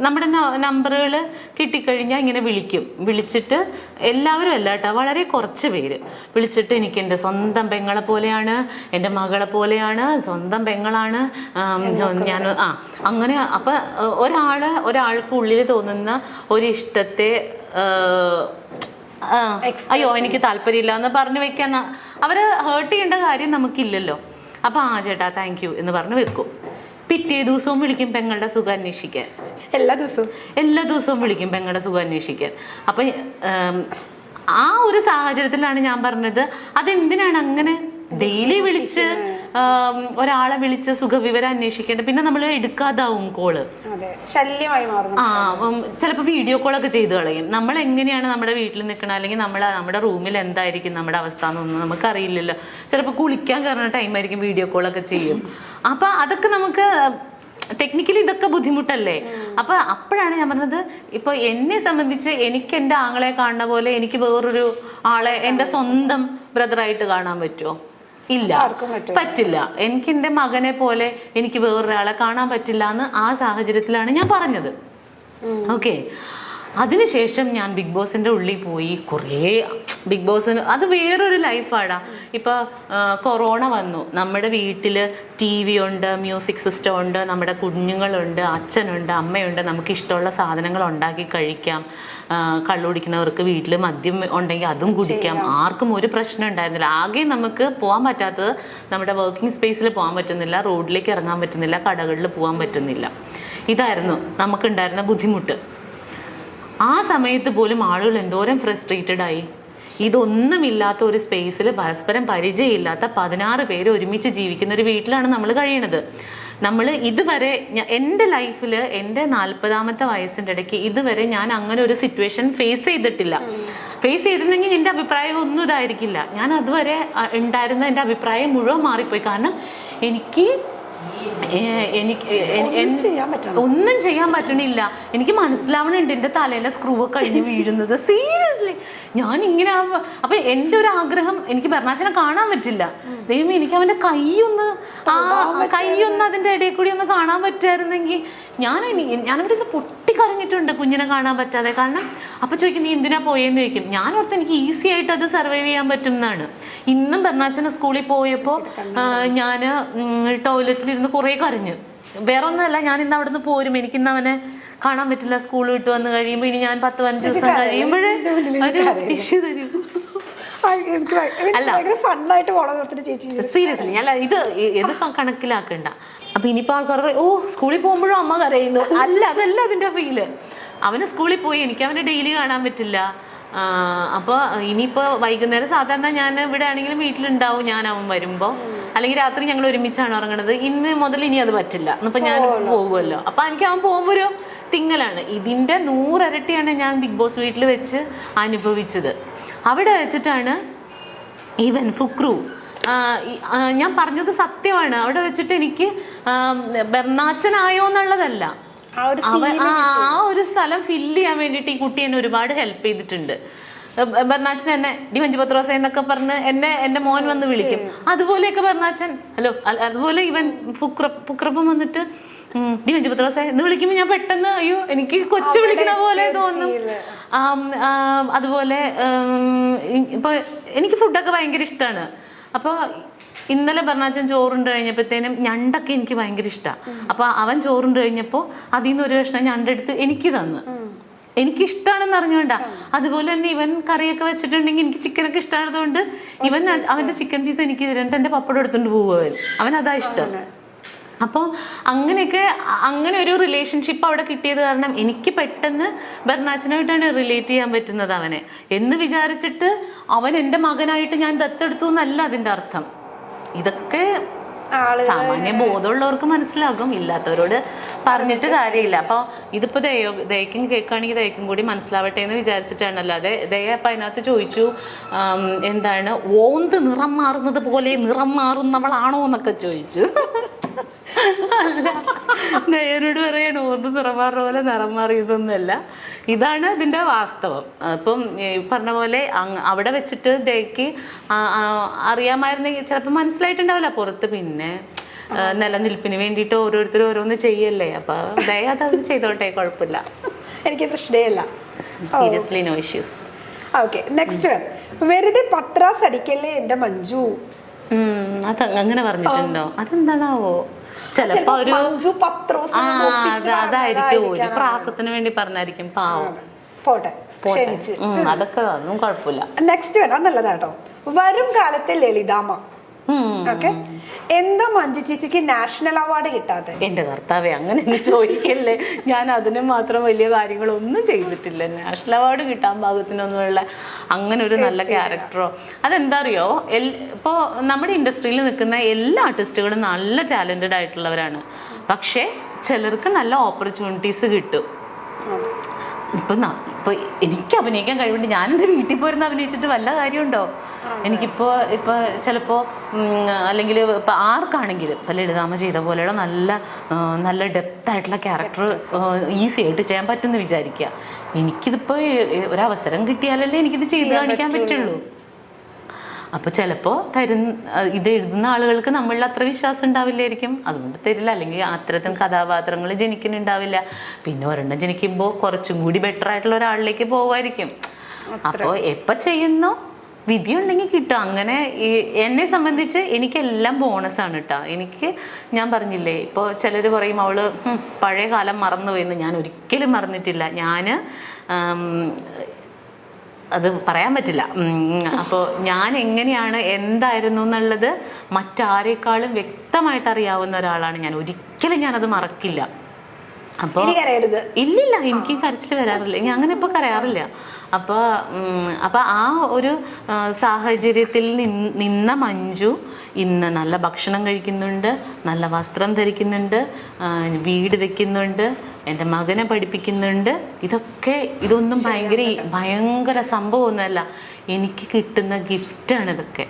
നമ്മുടെ നമ്പറുകൾ കിട്ടിക്കഴിഞ്ഞാൽ ഇങ്ങനെ വിളിച്ചിട്ട് എല്ലാവരും അല്ല കേട്ടോ, വളരെ കുറച്ച് പേര് വിളിച്ചിട്ട് എനിക്ക് എൻ്റെ സ്വന്തം പെങ്ങളെ പോലെയാണ്, എൻ്റെ മകളെ പോലെയാണ്, സ്വന്തം പെങ്ങളാണ് ഞാൻ അങ്ങനെ. അപ്പം ഒരാൾക്ക് ഉള്ളിൽ തോന്നുന്ന ഒരു ഇഷ്ടത്തെ അയ്യോ എനിക്ക് താല്പര്യമില്ല എന്ന് പറഞ്ഞു വെക്കാൻ അവരെ ഹേർട്ട് ചെയ്യേണ്ട കാര്യം നമുക്കില്ലല്ലോ. അപ്പൊ ചേട്ടാ താങ്ക് യു എന്ന് പറഞ്ഞ് വെക്കും. പിറ്റേ ദിവസവും വിളിക്കും പെങ്ങളുടെ സുഖം അന്വേഷിക്കാൻ, എല്ലാ ദിവസവും വിളിക്കും പെങ്ങളുടെ സുഖം അന്വേഷിക്കാൻ. അപ്പൊ ആ ഒരു സാഹചര്യത്തിലാണ് ഞാൻ പറഞ്ഞത്, അതെന്തിനാണ് അങ്ങനെ ഡെയിലി വിളിച്ച് ഒരാളെ വിളിച്ച് സുഖവിവരം അന്വേഷിക്കേണ്ടത്? പിന്നെ നമ്മൾ എടുക്കാതാവും കോള്, ശല്യമായി മാറും. ചിലപ്പോൾ വീഡിയോ കോളൊക്കെ ചെയ്ത് കളയും. നമ്മൾ എങ്ങനെയാണ് നമ്മുടെ വീട്ടിൽ നിൽക്കണം, അല്ലെങ്കിൽ നമ്മുടെ റൂമിൽ എന്തായിരിക്കും നമ്മുടെ അവസ്ഥ എന്നൊന്നും നമുക്കറിയില്ലല്ലോ. ചിലപ്പോൾ കുളിക്കാൻ കയറുന്ന ടൈമായിരിക്കും വീഡിയോ കോളൊക്കെ ചെയ്യും. അപ്പൊ അതൊക്കെ നമുക്ക് ടെക്നിക്കലി ഇതൊക്കെ ബുദ്ധിമുട്ടല്ലേ. അപ്പൊ അപ്പോഴാണ് ഞാൻ പറഞ്ഞത്, ഇപ്പൊ എന്നെ സംബന്ധിച്ച് എനിക്ക് എൻ്റെ ആങ്ങളെ കാണുന്ന പോലെ എനിക്ക് വേറൊരു ആളെ എൻ്റെ സ്വന്തം ബ്രദറായിട്ട് കാണാൻ പറ്റുമോ? ഇല്ല, പറ്റില്ല. എനിക്ക് എൻ്റെ മകനെ പോലെ എനിക്ക് വേറൊരാളെ കാണാൻ പറ്റില്ല എന്ന് ആ സാഹചര്യത്തിലാണ് ഞാൻ പറഞ്ഞത്. ഓക്കെ. അതിനുശേഷം ഞാൻ ബിഗ് ബോസിന്റെ ഉള്ളിൽ പോയി. കുറേ ബിഗ് ബോസിന് അത് വേറൊരു ലൈഫാടാ. ഇപ്പൊ കൊറോണ വന്നു, നമ്മുടെ വീട്ടില് TV ഉണ്ട്, മ്യൂസിക് സിസ്റ്റം ഉണ്ട്, നമ്മുടെ കുഞ്ഞുങ്ങളുണ്ട്, അച്ഛനുണ്ട്, അമ്മയുണ്ട്, നമുക്ക് ഇഷ്ടമുള്ള സാധനങ്ങൾ ഉണ്ടാക്കി കഴിക്കാം. കള്ളുകുടിക്കുന്നവർക്ക് വീട്ടിൽ മദ്യം ഉണ്ടെങ്കിൽ അതും കുടിക്കാം. ആർക്കും ഒരു പ്രശ്നം ഉണ്ടായിരുന്നില്ല. ആകെ നമുക്ക് പോകാൻ പറ്റാത്തത് നമ്മുടെ വർക്കിംഗ് സ്പേസിൽ പോകാൻ പറ്റുന്നില്ല, റോഡിലേക്ക് ഇറങ്ങാൻ പറ്റുന്നില്ല, കടകളിൽ പോകാൻ പറ്റുന്നില്ല. ഇതായിരുന്നു നമുക്കുണ്ടായിരുന്ന ബുദ്ധിമുട്ട്. ആ സമയത്ത് പോലും ആളുകൾ എന്തോരം ഫ്രസ്ട്രേറ്റഡ് ആയി. ഇതൊന്നുമില്ലാത്ത ഒരു സ്പേസിൽ പരസ്പരം പരിചയമില്ലാത്ത 16 പേര് ഒരുമിച്ച് ജീവിക്കുന്ന ഒരു വീട്ടിലാണ് നമ്മൾ കഴിയണത്. നമ്മൾ ഇതുവരെ എൻ്റെ ലൈഫിൽ എൻ്റെ 40ാമത്തെ വയസ്സിൻ്റെ ഇടയ്ക്ക് ഇതുവരെ ഞാൻ അങ്ങനെ ഒരു സിറ്റുവേഷൻ ഫേസ് ചെയ്തിട്ടില്ല. ഫേസ് ചെയ്തിരുന്നെങ്കിൽ എൻ്റെ അഭിപ്രായം ഒന്നും ഇതായിരിക്കില്ല. ഞാൻ അതുവരെ ഉണ്ടായിരുന്ന എൻ്റെ അഭിപ്രായം മുഴുവൻ മാറിപ്പോയി. കാരണം എനിക്ക് ഒന്നും ചെയ്യാൻ പറ്റണില്ല. എനിക്ക് മനസ്സിലാവണുണ്ട് എൻ്റെ തലയിലെ സ്ക്രൂ കഴിഞ്ഞ് വീഴുന്നത്. സീരിയസ്ലി ഞാൻ ഇങ്ങനെ. അപ്പൊ എൻ്റെ ഒരു ആഗ്രഹം, എനിക്ക് ബർണാച്ചനെ കാണാൻ പറ്റില്ല. ദൈവമേ, എനിക്ക് അവന്റെ കൈയൊന്ന് അതിന്റെ ഇടയിൽ കൂടി ഒന്ന് കാണാൻ പറ്റുമായിരുന്നെങ്കിൽ. ഞാനവിടെ നിന്ന് പൊട്ടിക്കരഞ്ഞിട്ടുണ്ട് കുഞ്ഞിനെ കാണാൻ പറ്റാതെ. കാരണം അപ്പൊ ചോദിക്കും, നീ എന്തിനാ പോയെന്ന് ചോദിക്കും. ഞാനോർത്ത് എനിക്ക് ഈസി ആയിട്ട് അത് സർവൈവ് ചെയ്യാൻ പറ്റും എന്നാണ്. ഇന്നും ബർണാച്ചനെ സ്കൂളിൽ പോയപ്പോ ഞാൻ ടോയ്ലറ്റിലിരുന്ന് കുറെ കരഞ്ഞു. വേറെ ഒന്നുമല്ല, ഞാൻ ഇന്ന് അവിടെ നിന്ന് പോരും, എനിക്കിന്ന് അവനെ കാണാൻ പറ്റില്ല. സ്കൂൾ വിട്ട് വന്ന് കഴിയുമ്പോൾ ഇനി ഞാൻ 10-15 ദിവസം കഴിയുമ്പോഴേ ടിഷ്യൂ തരും. സീരിയസ്ലി അല്ല, ഇത് കണക്കിലാക്കണ്ട. അപ്പൊ ഇനിയിപ്പോ ആൾക്കാർ സ്കൂളിൽ പോകുമ്പോഴും അമ്മ കരയുന്നു. അതല്ല അതിന്റെ ഫീല്. അവന് സ്കൂളിൽ പോയി, എനിക്ക് അവനെ ഡെയിലി കാണാൻ പറ്റില്ല. അപ്പോൾ ഇനിയിപ്പോൾ വൈകുന്നേരം സാധാരണ ഞാൻ ഇവിടെ ആണെങ്കിലും വീട്ടിലുണ്ടാവും ഞാൻ അവൻ വരുമ്പോൾ, അല്ലെങ്കിൽ രാത്രി ഞങ്ങൾ ഒരുമിച്ചാണ് ഇറങ്ങണത്. ഇന്ന് മുതൽ ഇനി അത് പറ്റില്ല. ഇന്നിപ്പോൾ ഞാൻ പോകുമല്ലോ. അപ്പം എനിക്ക് അവൻ പോകുമ്പോൾ ഒരു തിങ്ങലാണ്. ഇതിൻ്റെ 100 ഇരട്ടിയാണ് ഞാൻ ബിഗ് ബോസ് വീട്ടിൽ വെച്ച് അനുഭവിച്ചത്. അവിടെ വെച്ചിട്ടാണ് ഈവൻ ഫുക്രു, ഞാൻ പറഞ്ഞത് സത്യമാണ്, അവിടെ വെച്ചിട്ട് എനിക്ക് ബർണാച്ചനായോ എന്നുള്ളതല്ല, ആ ഒരു സ്ഥലം ഫില്ല് ചെയ്യാൻ വേണ്ടിയിട്ട് ഈ കുട്ടി എന്നെ ഒരുപാട് ഹെൽപ്പ് ചെയ്തിട്ടുണ്ട്. ബർണാച്ചൻ എന്നെ ഡി മഞ്ജുപത്രോസ എന്നൊക്കെ പറഞ്ഞ് എന്റെ മോൻ വന്ന് വിളിക്കും. അതുപോലെയൊക്കെ ബർണാച്ചൻ ഹലോ, അതുപോലെ ഇവൻ ഫുക്രപ്പം വന്നിട്ട് ഡി മഞ്ജുപത്രോസ എന്ന് വിളിക്കുമ്പോൾ ഞാൻ പെട്ടെന്ന് അയ്യോ എനിക്ക് കൊച്ചു വിളിക്കുന്ന പോലെ തോന്നും. അതുപോലെ ഇപ്പൊ എനിക്ക് ഫുഡൊക്കെ ഭയങ്കര ഇഷ്ടമാണ്. അപ്പോൾ ഇന്നലെ ബർണാച്ചൻ ചോറുണ്ട് കഴിഞ്ഞപ്പോഴത്തേനും ഞണ്ടൊക്കെ എനിക്ക് ഭയങ്കര ഇഷ്ടമാണ്. അപ്പൊ അവൻ ചോറുണ്ട് കഴിഞ്ഞപ്പോൾ അതിൽ നിന്ന് ഒരു കഷ്ണം ഞണ്ടെടുത്ത് എനിക്ക് തന്നു. എനിക്കിഷ്ടമാണെന്ന് അറിഞ്ഞോണ്ടാ. അതുപോലെ തന്നെ ഇവൻ കറിയൊക്കെ വെച്ചിട്ടുണ്ടെങ്കിൽ എനിക്ക് ചിക്കനൊക്കെ ഇഷ്ടമായതുകൊണ്ട് ഇവൻ അവന്റെ ചിക്കൻ പീസ് എനിക്ക് തരുന്നുണ്ട്. എന്റെ പപ്പടം എടുത്തോണ്ട് പോവുക, അവൻ അതാ ഇഷ്ടം. അപ്പോൾ അങ്ങനെയൊക്കെ അങ്ങനെ ഒരു റിലേഷൻഷിപ്പ് അവിടെ കിട്ടിയത് കാരണം എനിക്ക് പെട്ടെന്ന് ബർണാച്ചനായിട്ടാണ് റിലേറ്റ് ചെയ്യാൻ പറ്റുന്നത് അവനെ എന്ന് വിചാരിച്ചിട്ട്. അവൻ എൻ്റെ മകനായിട്ട് ഞാൻ ദത്തെടുത്തു എന്നല്ല അതിൻ്റെ അർത്ഥം. ഇതൊക്കെ സാമാന്യ ബോധമുള്ളവർക്ക് മനസ്സിലാകും, ഇല്ലാത്തവരോട് പറഞ്ഞിട്ട് കാര്യമില്ല. അപ്പോൾ ഇതിപ്പോ ദയക്കും കേൾക്കുകയാണെങ്കിൽ ദയക്കും കൂടി മനസ്സിലാവട്ടെ എന്ന് വിചാരിച്ചിട്ടാണ്. അല്ലാതെ ദയ അപ്പം അതിനകത്ത് ചോദിച്ചു എന്താണ് ഓന്ത് നിറം മാറുന്നത് പോലെ നിറം മാറുന്നവളാണോ എന്നൊക്കെ ചോദിച്ചു. ദയനോട് പറയണ ഓന്ത് നിറം മാറുന്ന പോലെ നിറം മാറിയതൊന്നുമല്ല, ഇതാണ് ഇതിന്റെ വാസ്തവം. അപ്പം പറഞ്ഞ പോലെ അവിടെ വെച്ചിട്ട് ദയക്ക് അറിയാമായിരുന്നെങ്കിൽ ചിലപ്പോൾ മനസ്സിലായിട്ടുണ്ടാവില്ല പുറത്ത്. പിന്നെ നിലനിൽപ്പിന് വേണ്ടിയിട്ട് ഓരോരുത്തരും ഓരോന്ന് ചെയ്യല്ലേ. അപ്പൊ ദയത് അത് ചെയ്തോട്ടെ, കുഴപ്പമില്ല. എനിക്ക് പ്രശ്നമില്ല. Seriously no issues. Okay, next one. വെറുതെ പത്രാസ് അടിക്കല്ലേ എന്റെ മഞ്ജു. അത് അങ്ങനെ പറഞ്ഞിട്ടുണ്ടോ? അതെന്താണാവോ? ചിലപ്പോ ഒരു അതായിരിക്കും, ഒരു പ്രാസത്തിന് വേണ്ടി പറഞ്ഞായിരിക്കും. പാവം, പോട്ടെ, ക്ഷമിച്ച്. അതൊക്കെ ഒന്നും കുഴപ്പമില്ല. നെക്സ്റ്റ് വേണം, നല്ലതാട്ടോ. വരും കാലത്തെ ലളിതാമ്മ. ഓക്കെ, എന്താ മഞ്ജു ചേച്ചിക്ക് നാഷണൽ അവാർഡ് കിട്ടാതെ? എന്റെ കർത്താവേ, അങ്ങനെ ചോദിക്കല്ലേ. ഞാൻ അതിന് മാത്രം വലിയ കാര്യങ്ങളൊന്നും ചെയ്തിട്ടില്ല. നാഷണൽ അവാർഡ് കിട്ടാൻ പാകത്തിനൊന്നുമുള്ള അങ്ങനെ ഒരു നല്ല ക്യാരക്ടറോ. അതെന്താ അറിയോ, ഇപ്പോൾ നമ്മുടെ ഇൻഡസ്ട്രിയിൽ നിൽക്കുന്ന എല്ലാ ആർട്ടിസ്റ്റുകളും നല്ല ടാലന്റഡ് ആയിട്ടുള്ളവരാണ്. പക്ഷേ ചിലർക്ക് നല്ല ഓപ്പർച്യൂണിറ്റീസ് കിട്ടും. ഇപ്പൊ എനിക്ക് അഭിനയിക്കാൻ കഴിവുണ്ട്. ഞാൻ എൻ്റെ വീട്ടിൽ പോയിരുന്ന് അഭിനയിച്ചിട്ട് വല്ല കാര്യമുണ്ടോ? എനിക്കിപ്പോ ചിലപ്പോ അല്ലെങ്കിൽ ഇപ്പൊ ആർക്കാണെങ്കിലും ഇപ്പൊ ലളിതാമ്മ ചെയ്ത പോലെയുള്ള നല്ല ഡെപ്ത് ആയിട്ടുള്ള ക്യാരക്ടർ ഈസി ആയിട്ട് ചെയ്യാൻ പറ്റുമെന്ന് വിചാരിക്കുക. എനിക്കിതിപ്പോ ഒരവസരം കിട്ടിയാലല്ലേ എനിക്കിത് ചെയ്ത് കാണിക്കാൻ പറ്റുള്ളൂ. അപ്പൊ ചിലപ്പോ ഇത് എഴുതുന്ന ആളുകൾക്ക് നമ്മളിൽ അത്ര വിശ്വാസം ഉണ്ടാവില്ലായിരിക്കും, അതുകൊണ്ട് തരില്ല. അല്ലെങ്കിൽ അത്തരത്തിൽ കഥാപാത്രങ്ങൾ ജനിക്കുന്നുണ്ടാവില്ല. പിന്നെ ഒരെണ്ണം ജനിക്കുമ്പോൾ കുറച്ചും കൂടി ബെറ്റർ ആയിട്ടുള്ള ഒരാളിലേക്ക് പോവായിരിക്കും. അപ്പോൾ എപ്പോൾ ചെയ്യുന്നോ വിധി ഉണ്ടെങ്കിൽ കിട്ടും. അങ്ങനെ എന്നെ സംബന്ധിച്ച് എനിക്കെല്ലാം ബോണസാണ് കേട്ടോ. ഞാൻ പറഞ്ഞില്ലേ, ഇപ്പോൾ ചിലർ പറയും അവള് പഴയ കാലം മറന്നുപോയെന്ന്. ഞാൻ ഒരിക്കലും മറന്നിട്ടില്ല. അത് പറയാൻ പറ്റില്ല. അപ്പോൾ ഞാൻ എങ്ങനെയാണ് എന്തായിരുന്നു എന്നുള്ളത് മറ്റാരേക്കാളും വ്യക്തമായിട്ട് അറിയാവുന്ന ഒരാളാണ് ഞാൻ. ഒരിക്കലും ഞാനത് മറക്കില്ല. അപ്പോൾ ഇല്ലില്ല, എനിക്ക് കരച്ചിൽ വരാറില്ല. ഞാൻ അങ്ങനെ ഇപ്പോൾ കരയാറില്ല. അപ്പോൾ ആ ഒരു സാഹചര്യത്തിൽ നിന്ന മഞ്ജു ഇന്ന് നല്ല ഭക്ഷണം കഴിക്കുന്നുണ്ട്, നല്ല വസ്ത്രം ധരിക്കുന്നുണ്ട്, വീട് വെക്കുന്നുണ്ട്, എൻ്റെ മകനെ പഠിപ്പിക്കുന്നുണ്ട്. ഇതൊന്നും ഭയങ്കര സംഭവമൊന്നുമല്ല. എനിക്ക് കിട്ടുന്ന ഗിഫ്റ്റാണ് ഇതൊക്കെ.